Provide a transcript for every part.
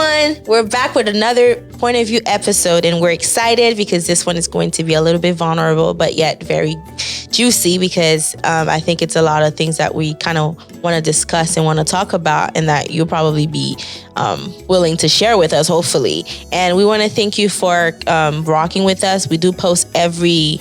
everyone. We're back with another point of view episode, and we're excited because this one is going to be a little bit vulnerable, but yet very juicy because I think it's a lot of things that we kind of want to discuss and want to talk about, and that you'll probably be willing to share with us, hopefully. And we want to thank you for rocking with us. We do post every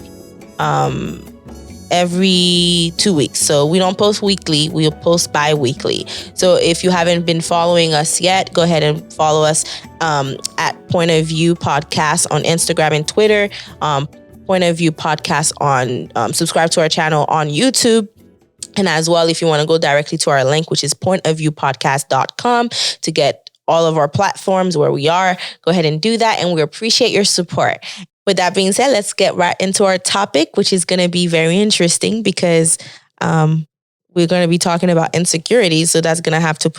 2 weeks. So we don't post weekly, we'll post bi-weekly. So if you haven't been following us yet, go ahead and follow us at Point of View Podcast on Instagram and Twitter. Point of View Podcast on subscribe to our channel on YouTube. And as well, if you want to go directly to our link, which is pointofviewpodcast.com, to get all of our platforms where we are, go ahead and do that. And we appreciate your support. With that being said, let's get right into our topic, which is going to be very interesting because we're going to be talking about insecurities. So that's going to have to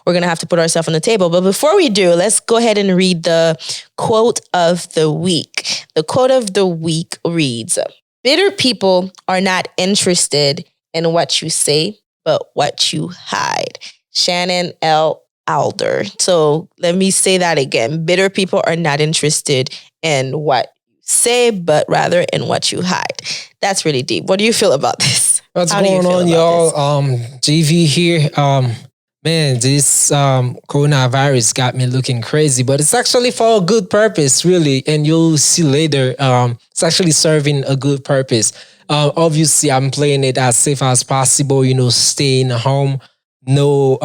we're going to have to put ourselves on the table. But before we do, let's go ahead and read the quote of the week. The quote of the week reads, "Bitter people are not interested in what you say, but what you hide." Shannon L. Alder. So let me say that again. Bitter people are not interested in what you say, but rather in what you hide. That's really deep. What do you feel about this? What's going on, y'all? GV here. Man, this coronavirus got me looking crazy, but it's actually for a good purpose, really. And you'll see later, it's actually serving a good purpose. Obviously, I'm playing it as safe as possible, staying home, no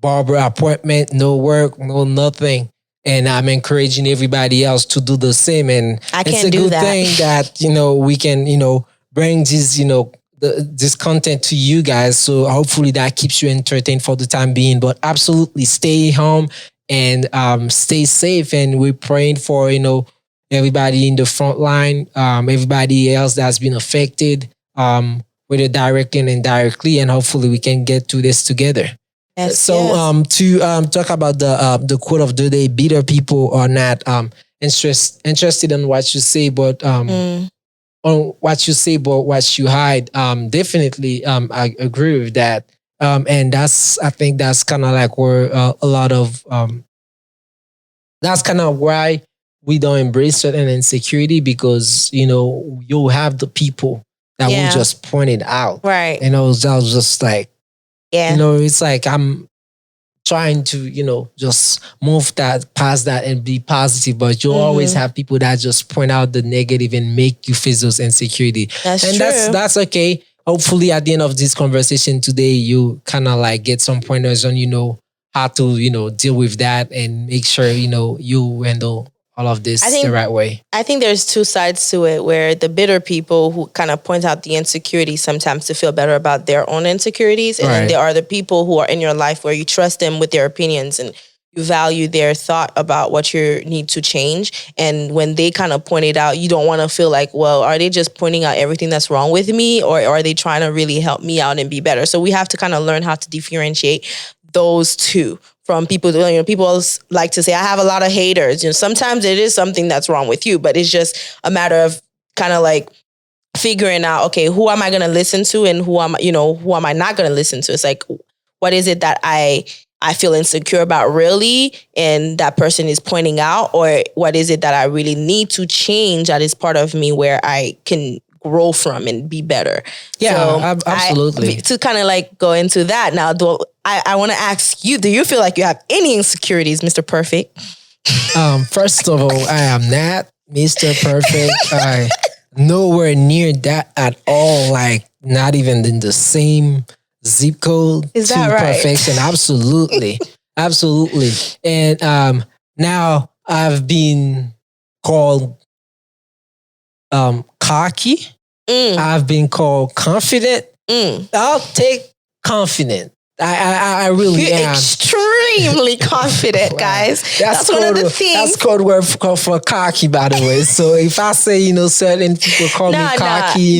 barber appointment, no work, no nothing. And I'm encouraging everybody else to do the same. And it's a good thing that, we can, bring this, this content to you guys. So hopefully that keeps you entertained for the time being. But absolutely stay home and stay safe. And we're praying for, everybody in the front line, everybody else that's been affected, whether directly and indirectly. And hopefully we can get through this together. To talk about the quote of the day, bitter people are not interested in what you say, but on what you say, but what you hide. Definitely, I agree with that. And I think that's kind of like where a lot of that's kind of why we don't embrace certain insecurity, because you'll have the people that will just point it out, right? I was just like. Yeah. It's like I'm trying to, just move that past that and be positive, but you'll always have people that just point out the negative and make you feel those insecurity. That's true. That's okay. Hopefully at the end of this conversation today, you kind of like get some pointers on, how to, deal with that and make sure, you handle all of this the right way. I think there's two sides to it, where the bitter people who kind of point out the insecurities sometimes to feel better about their own insecurities. And then there are the people who are in your life where you trust them with their opinions and you value their thought about what you need to change. And when they kind of point it out, you don't want to feel like, well, are they just pointing out everything that's wrong with me, or are they trying to really help me out and be better? So we have to kind of learn how to differentiate those two from people. People like to say, I have a lot of haters. Sometimes it is something that's wrong with you, but it's just a matter of kind of like figuring out, okay, who am I going to listen to and who am I not going to listen to? It's like, what is it that I feel insecure about really, and that person is pointing out, or what is it that I really need to change that is part of me where I can grow from and be better? Yeah, so absolutely. To kind of like go into that now, I want to ask you, do you feel like you have any insecurities, Mr. Perfect? First of all, I am not Mr. Perfect. I nowhere near that at all. Like not even in the same zip code Is that right? Perfection. Absolutely. Absolutely. And now I've been called cocky. I've been called confident. I'll take confident. I really am. Extremely confident, guys. That's one of the things. That's code word for cocky, by the way. So if I say, certain people call me cocky,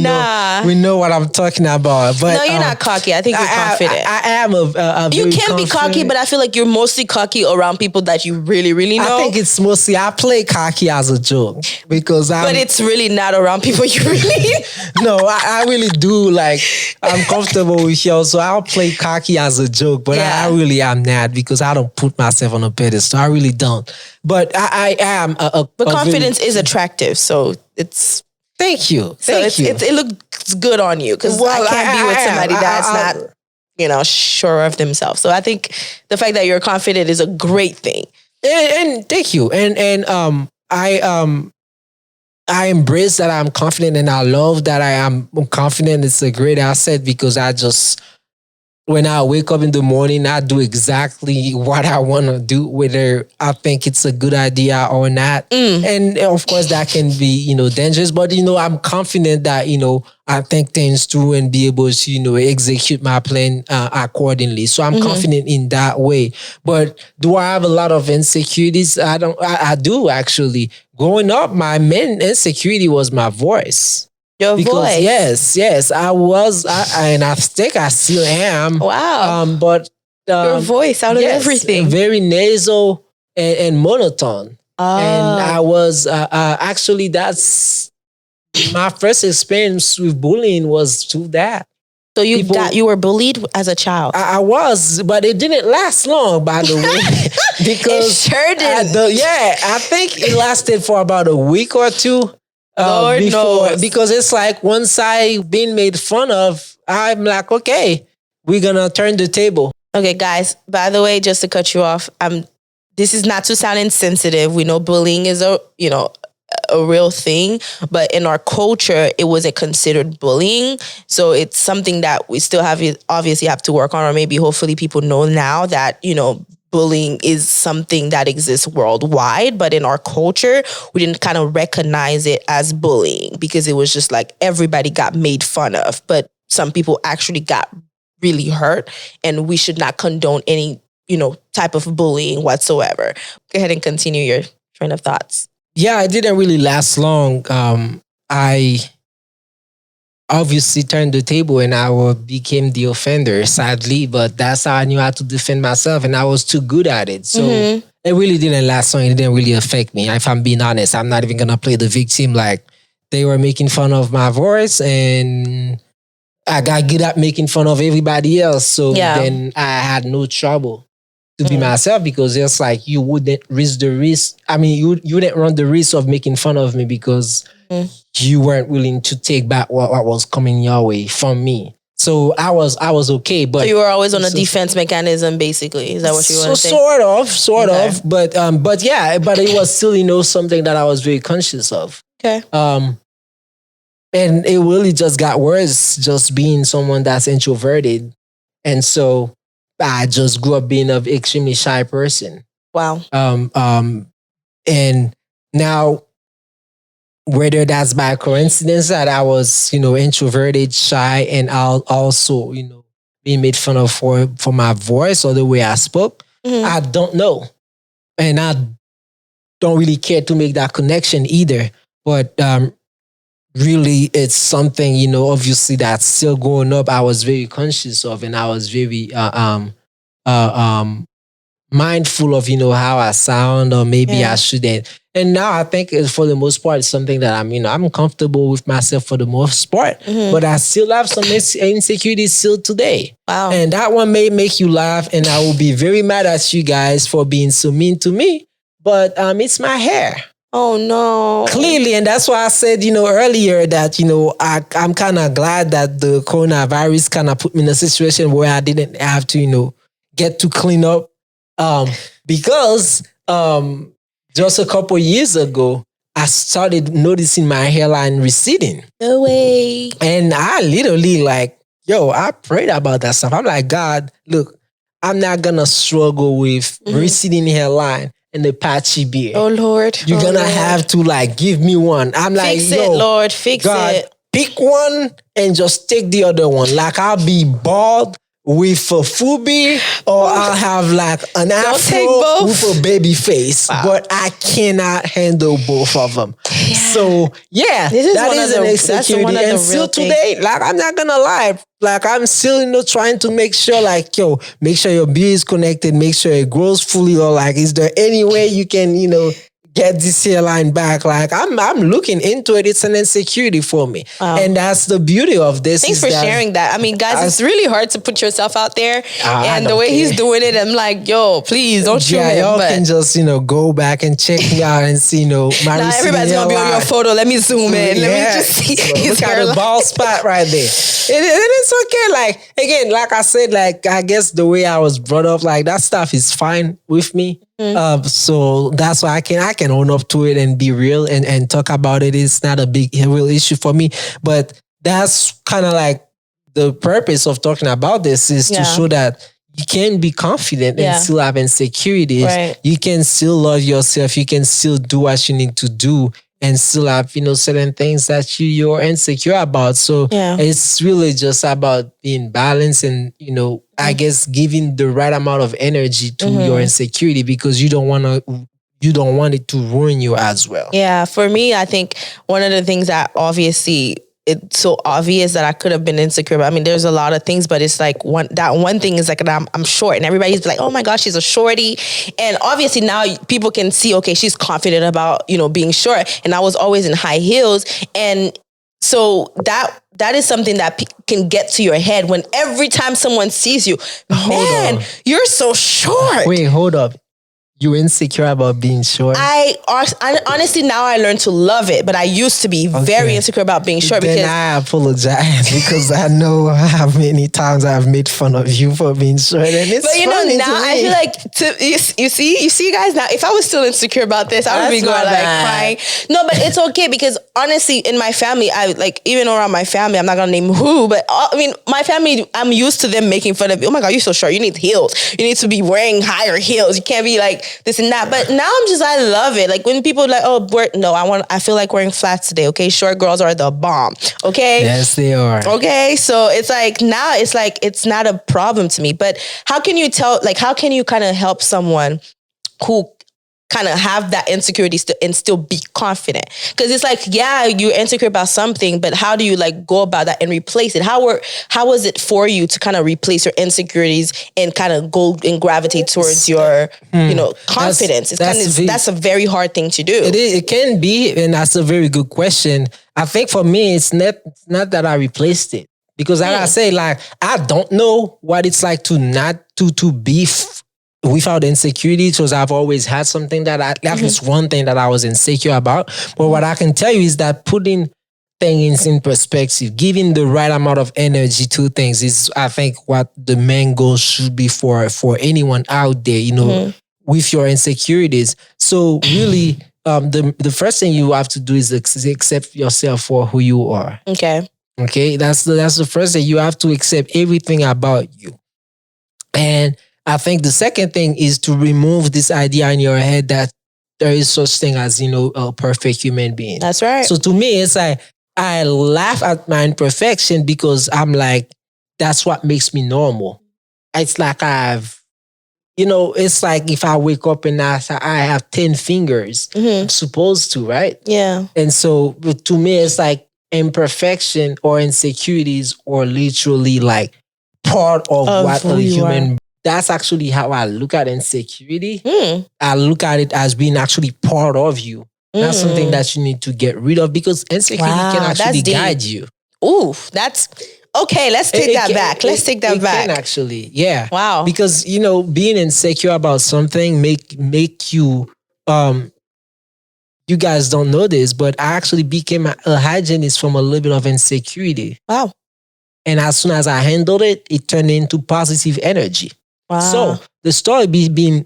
we know what I'm talking about. But no, you're not cocky. I think you're confident. I am a You can be cocky, but I feel like you're mostly cocky around people that you really, really know. I think it's mostly, I play cocky as a joke because but it's really not around people you really No, I really do. Like, I'm comfortable with y'all, so I'll play cocky as as a joke, but I really am not because I don't put myself on a pedestal. I really don't. But I am but confidence is attractive, so it's. Thank you. It looks good on you because I can't be with somebody that's not, sure of themselves. So I think the fact that you're confident is a great thing. And thank you. And I embrace that I'm confident, and I love that I am confident. It's a great asset because when I wake up in the morning, I do exactly what I want to do, whether I think it's a good idea or not. And of course, that can be, dangerous. But, I'm confident that, I think things through and be able to, execute my plan accordingly. So I'm confident in that way. But do I have a lot of insecurities? I do, actually. Growing up, my main insecurity was my voice. Your voice. Yes, I was, and I think I still am. Wow. But your voice out of everything, very nasal and monotone. Oh. And I was actually that's my first experience with bullying was through that. So you were bullied as a child. I was, but it didn't last long, by the way, because it sure did. I think it lasted for about a week or two. Lord knows. Because it's like once I been made fun of, I'm like, okay, we're gonna turn the table. Okay, guys. By the way, just to cut you off, this is not to sound insensitive. We know bullying is a real thing, but in our culture, it wasn't considered bullying. So it's something that we still obviously have to work on, or maybe hopefully people know now that bullying is something that exists worldwide, but in our culture, we didn't kind of recognize it as bullying because it was just like everybody got made fun of, but some people actually got really hurt, and we should not condone any, type of bullying whatsoever. Go ahead and continue your train of thoughts. Yeah, it didn't really last long. I obviously turned the table and I became the offender, sadly, but that's how I knew how to defend myself, and I was too good at it. So it really didn't last long. It didn't really affect me. If I'm being honest, I'm not even going to play the victim. Like, they were making fun of my voice and I got good at making fun of everybody else. So then I had no trouble to be myself because it's like you wouldn't risk the risk. I mean, you wouldn't run the risk of making fun of me because you weren't willing to take back what was coming your way from me. So I was okay, but so you were always on a defense mechanism, basically. Is that what you want to say? Sort of, but it was still something that I was very conscious of. Okay. And it really just got worse, just being someone that's introverted, and so I just grew up being an extremely shy person. Wow. And now, whether that's by coincidence that I was, introverted, shy, and I'll also, being made fun of for my voice or the way I spoke, I don't know. And I don't really care to make that connection either. But really, it's something, obviously that's still growing up. I was very conscious of, and I was very mindful of, how I sound, or maybe I shouldn't. And now I think for the most part, it's something that I'm comfortable with myself for the most part, but I still have some insecurities still today. Wow. And that one may make you laugh, and I will be very mad at you guys for being so mean to me, but it's my hair. Oh no. Clearly, and that's why I said, earlier that, I'm kind of glad that the coronavirus kind of put me in a situation where I didn't have to, get to clean up. Because just a couple years ago, I started noticing my hairline receding. No way. And I literally I prayed about that stuff. I'm like, God, look, I'm not going to struggle with receding hairline and the patchy beard. Oh, Lord. You're going to have to give me one. I'm like, fix it, Lord, fix God, it. Pick one and just take the other one. I'll be bald with a full beard, or I'll have an afro with a baby face. Wow. But I cannot handle both of them. Yeah. So that is an insecurity. And still today, I'm not gonna lie, I'm still trying to make sure make sure your beard is connected, make sure it grows fully, or is there any way you can get this hairline back. Like I'm looking into it. It's an insecurity for me. Wow. And that's the beauty of this. Thanks for sharing that. I mean, guys, it's really hard to put yourself out there. And the way he's doing it, I'm like, yo, please don't shoot him. Y'all can just, go back and check me out and see, my now everybody's going to be on your photo. Let me zoom in. Let me just see. Look at the bald spot right there. And it's okay. Like, again, like I said, like, I guess the way I was brought up, like that stuff is fine with me. So that's why I can own up to it and be real and talk about it. It's not a real issue for me. But that's kind of like the purpose of talking about this is to show that you can be confident and still have insecurities. Right. You can still love yourself. You can still do what you need to do and still have, certain things that you're insecure about. So it's really just about being balanced and, I guess giving the right amount of energy to your insecurity because you don't want it to ruin you as well. Yeah. For me, I think one of the things that obviously it's so obvious that I could have been insecure. But I mean, there's a lot of things, but it's like one thing is like I'm short and everybody's like, oh my gosh, she's a shorty. And obviously now people can see, okay, she's confident about, being short. And I was always in high heels. And so that is something that can get to your head when every time someone sees you, man, you're so short. Wait, hold up. You insecure about being short? I honestly now I learned to love it, but I used to be very insecure about being short. Then because I apologize because I know how many times I've made fun of you for being short, and it's funny now to me. I feel like you see guys now. If I was still insecure about this, I would be going like crying. No, but it's okay because honestly, in my family, I like even around my family, I'm not gonna name who, but I mean my family, I'm used to them making fun of me. Oh my God, you're so short. You need heels. You need to be wearing higher heels. You can't be like this and that. But now I love it. Like when people are like, I feel like wearing flats today. Okay. Short girls are the bomb. Okay. Yes, they are. Okay. So it's like, now it's like, it's not a problem to me, but how can you kind of help someone who kind of have that insecurity and still be confident? Because it's like, yeah, you're insecure about something, but how do you like go about that and replace it? How was it for you to kind of replace your insecurities and kind of go and gravitate towards your, confidence? That's a very hard thing to do. It is. It can be, and that's a very good question. I think for me, it's not that I replaced it because like I say, like I don't know what it's like to be without insecurity, because I've always had something that at least one thing that I was insecure about. But what I can tell you is that putting things in perspective, giving the right amount of energy to things is, I think, what the main goal should be for anyone out there, with your insecurities. So really, the first thing you have to do is accept yourself for who you are. Okay. That's the first thing. You have to accept everything about you. And I think the second thing is to remove this idea in your head that there is such thing as, a perfect human being. That's right. So to me, it's like, I laugh at my imperfection because I'm like, that's what makes me normal. It's like it's like if I wake up and I have 10 fingers, I'm supposed to, right? Yeah. And so to me, it's like imperfection or insecurities or literally like part of what a human. That's actually how I look at insecurity. I look at it as being actually part of you. That's something that you need to get rid of because insecurity can actually guide you. Ooh, that's okay. Let's take that back. Let's take that back. Can actually, yeah. Wow. Because being insecure about something make you. You guys don't know this, but I actually became a hygienist from a little bit of insecurity. Wow. And as soon as I handled it, it turned into positive energy. Wow. So the story behind,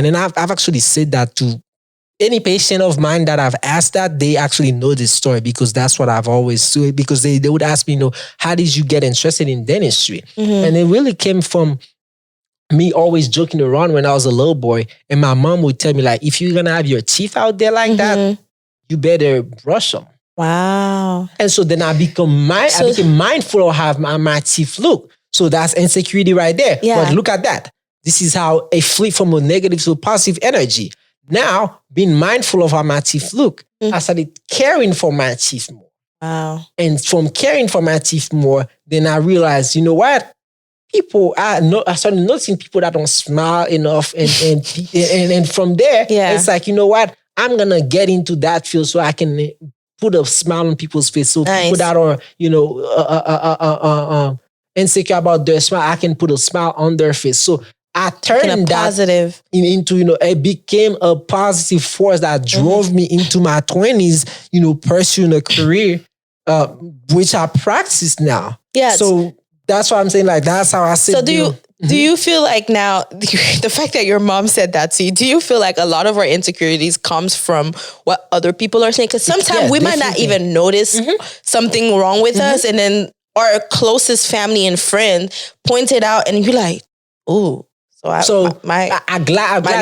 and I've actually said that to any patient of mine that I've asked that, they actually know this story because that's what I've always said. Because they would ask me, how did you get interested in dentistry? And it really came from me always joking around when I was a little boy, and my mom would tell me like, if you're gonna have your teeth out there like that, you better brush them. Wow. And so then I became mindful of how my teeth look. So that's insecurity right there. Yeah. But look at that. This is how a flip from a negative to a positive energy. Now, being mindful of how my teeth look, I started caring for my teeth more. Wow. And from caring for my teeth more, then I realized, you know what? people, I started noticing people that don't smile enough, and from there, it's like, you know what? I'm gonna get into that field so I can put a smile on people's face. So people that are, insecure about their smile, I can put a smile on their face. So I turned that into, it became a positive force that drove me into my 20s, pursuing a career, which I practice now. Yeah. So that's what I'm saying. Like, that's how I see. So do you feel like now the fact that your mom said that to you, do you feel like a lot of our insecurities comes from what other people are saying? Because sometimes we might not even notice something wrong with us, and then our closest family and friend point it out, and you're like, "Ooh." My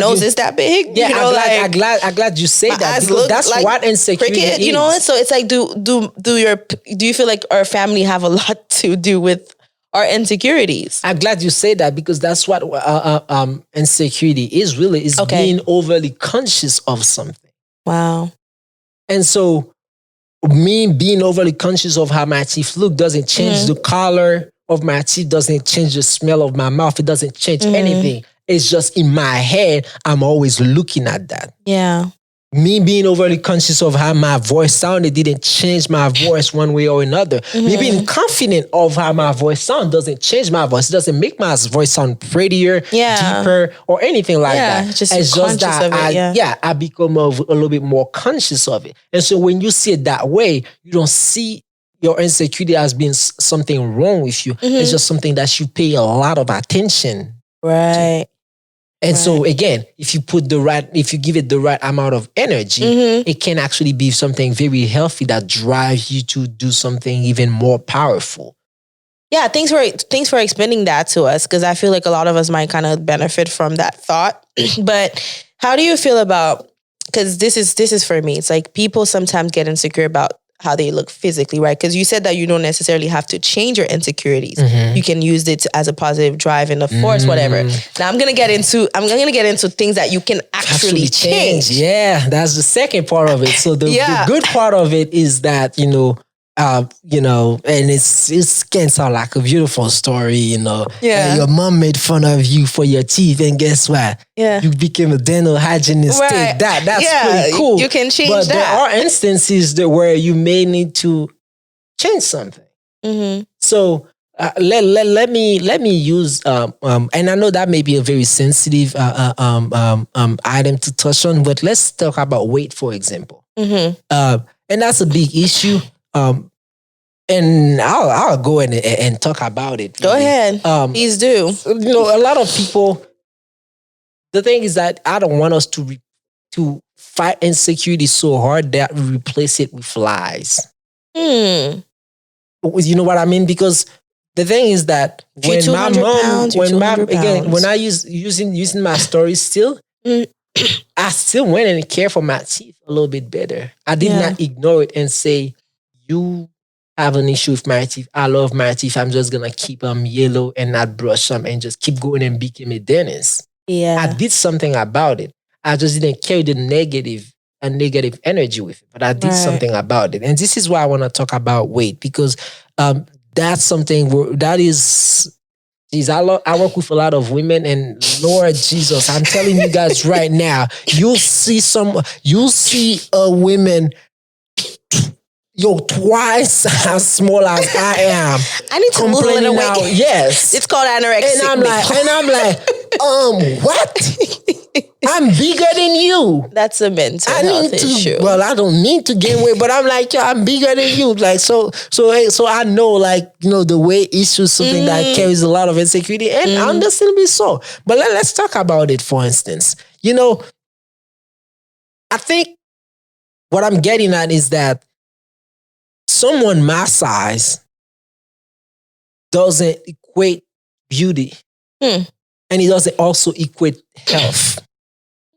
nose is that big. Yeah, I'm glad you say that, because that's like what insecurity is. So it's like, do you feel like our family have a lot to do with our insecurities? I'm glad you say that, because that's what insecurity is really, is being overly conscious of something. Wow. And so me being overly conscious of how my teeth look doesn't change the color of my teeth, doesn't change the smell of my mouth. It doesn't change anything. It's just in my head, I'm always looking at that. Yeah. Me being overly conscious of how my voice sounded didn't change my voice one way or another. Me being confident of how my voice sounds doesn't change my voice. It doesn't make my voice sound prettier, deeper, or anything like that. It's just that I become a little bit more conscious of it. And so when you see it that way, you don't see your insecurity as being something wrong with you. It's just something that you pay a lot of attention to. And so again, if you give it the right amount of energy, it can actually be something very healthy that drives you to do something even more powerful. Yeah, thanks for explaining that to us, because I feel like a lot of us might kind of benefit from that thought. But how do you feel about, because this is for me, it's like people sometimes get insecure about how they look physically, right? Because you said that you don't necessarily have to change your insecurities. You can use it as a positive drive and a force, whatever. Now I'm gonna get into things that you can actually change. Yeah, that's the second part of it. So the good part of it is that, and it can sound like a beautiful story, Yeah. Your mom made fun of you for your teeth, and guess what? Yeah. You became a dental hygienist. Right. That's pretty cool. You can change but that. There are instances where you may need to change something. So let me use and I know that may be a very sensitive item to touch on, but let's talk about weight, for example. And that's a big issue. And I'll go and talk about it. Go ahead. Please do. A lot of people, the thing is that I don't want us to fight insecurity so hard that we replace it with lies. You know what I mean? Because the thing is that when my mom, when I using my story still, I still went and cared for my teeth a little bit better. I did not ignore it and say, you have an issue with my teeth. I love my teeth. I'm just gonna keep them yellow and not brush them and just keep going and become a dentist. Yeah, I did something about it. I just didn't carry the negative energy with it, but I did something about it. And this is why I want to talk about weight, because that's something that is. Geez, I work with a lot of women, and Lord Jesus, I'm telling you guys right now, you'll see a women twice as small as I am. I need to lose a little weight. Yes. It's called anorexia. And I'm like, what? I'm bigger than you. That's a mental health issue. Well, I don't need to gain weight, but I'm like, I'm bigger than you. Like, so I know, like, the weight issue is something that carries a lot of insecurity, and understandably so. But let's talk about it, for instance. I think what I'm getting at is that someone my size doesn't equate beauty. And it doesn't also equate health.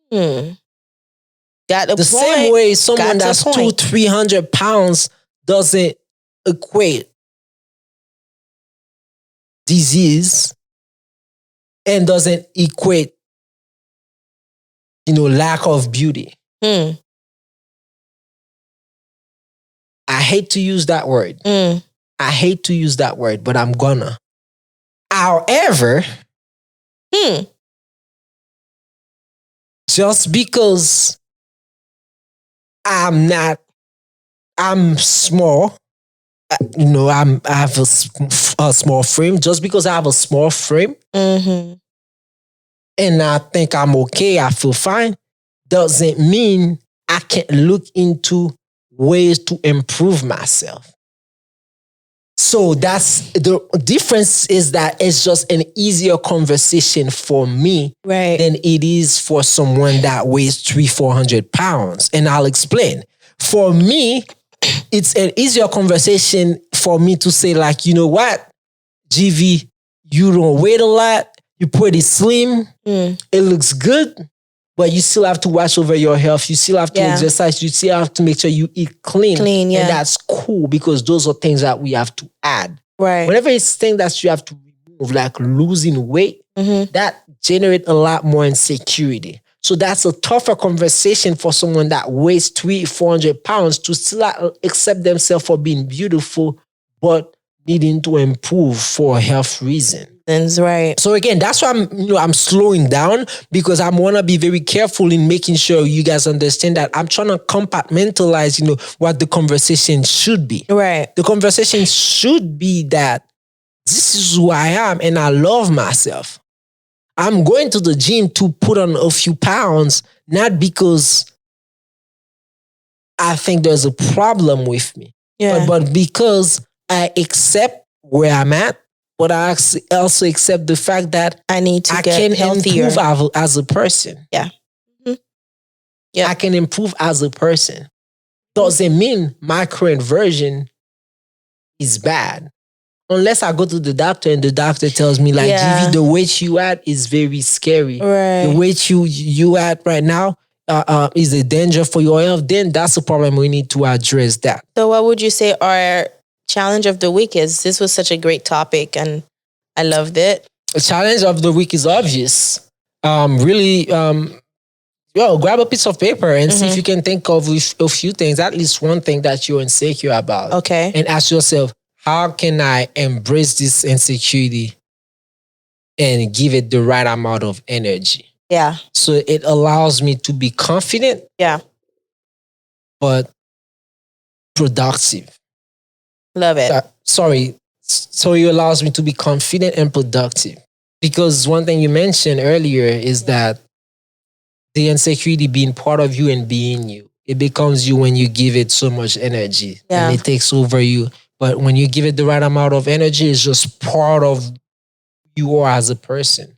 Got the point. Same way someone that's 200-300 pounds doesn't equate disease and doesn't equate, lack of beauty. I hate to use that word. I hate to use that word, but I'm gonna. However, Hmm. just because I'm small, I have a small frame. Just because I have a small frame Mm-hmm. and I think I'm okay, I feel fine, doesn't mean I can't look into ways to improve myself. So that's the difference, is that it's just an easier conversation for me Right. than it is for someone that weighs 400 pounds. And I'll explain. For me, it's an easier conversation for me to say, like, you know what, GV, you don't weigh a lot. You're pretty slim. It looks good, but you still have to watch over your health. You still have to exercise. You still have to make sure you eat clean. Clean, yeah. And that's cool, because those are things that we have to add. Right. Whenever it's things that you have to remove, like losing weight, that generates a lot more insecurity. So that's a tougher conversation for someone that weighs 400 pounds to still accept themselves for being beautiful, but needing to improve for a health reason. That's right. So again, that's why I'm slowing down, because I want to be very careful in making sure you guys understand that I'm trying to compartmentalize, what the conversation should be. Right. The conversation should be that this is who I am and I love myself. I'm going to the gym to put on a few pounds, not because I think there's a problem with me, but because I accept where I'm at, but I also accept the fact that I need to get healthier improve as a person. Yeah. Mm-hmm. Yeah. I can improve as a person. Doesn't mean my current version is bad. Unless I go to the doctor and the doctor tells me, like, GV, the weight you at is very scary. Right. The weight you at right now is a danger for your health. Then that's a problem. We need to address that. So what would you say our challenge of the week is? This was such a great topic and I loved it. The challenge of the week is obvious. Grab a piece of paper and see if you can think of a few things, at least one thing that you're insecure about. Okay. And ask yourself, how can I embrace this insecurity and give it the right amount of energy? Yeah. So it allows me to be confident. Yeah. But productive. Love it. So it allows me to be confident and productive. Because one thing you mentioned earlier is that the insecurity being part of you and being you. It becomes you when you give it so much energy and it takes over you. But when you give it the right amount of energy, it's just part of who you are as a person.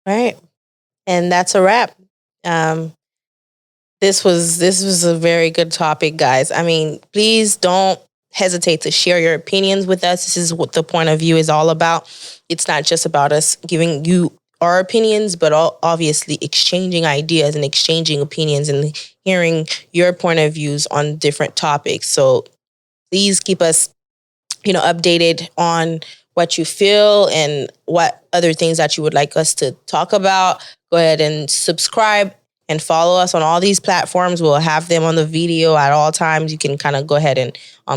Right. And that's a wrap. This was a very good topic, guys. I mean, please don't hesitate to share your opinions with us. This is what the point of view is all about. It's not just about us giving you our opinions, but obviously exchanging ideas and exchanging opinions and hearing your point of views on different topics. So please keep us, updated on what you feel and what other things that you would like us to talk about. Go ahead and subscribe and follow us on all these platforms. We'll have them on the video at all times. You can kind of go ahead and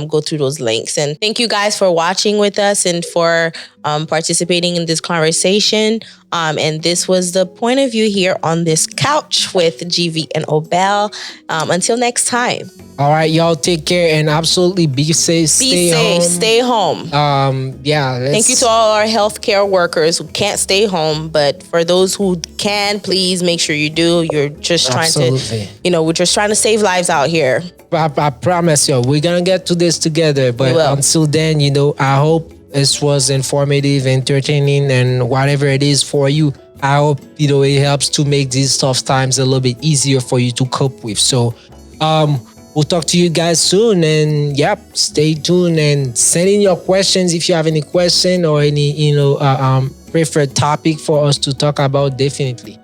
go through those links. And thank you guys for watching with us and for participating in this conversation. And this was the point of view here on this couch with GV and Obelle. Until next time. All right, y'all, take care and absolutely be safe. Stay home. Thank you to all our healthcare workers who can't stay home, but for those who can, please make sure you do. You're just trying to, we're just trying to save lives out here. I promise you, we're gonna get to this together. But until then, I hope this was informative, entertaining, and whatever it is for you. I hope it helps to make these tough times a little bit easier for you to cope with. So, we'll talk to you guys soon, and stay tuned and send in your questions if you have any question or any preferred topic for us to talk about. Definitely.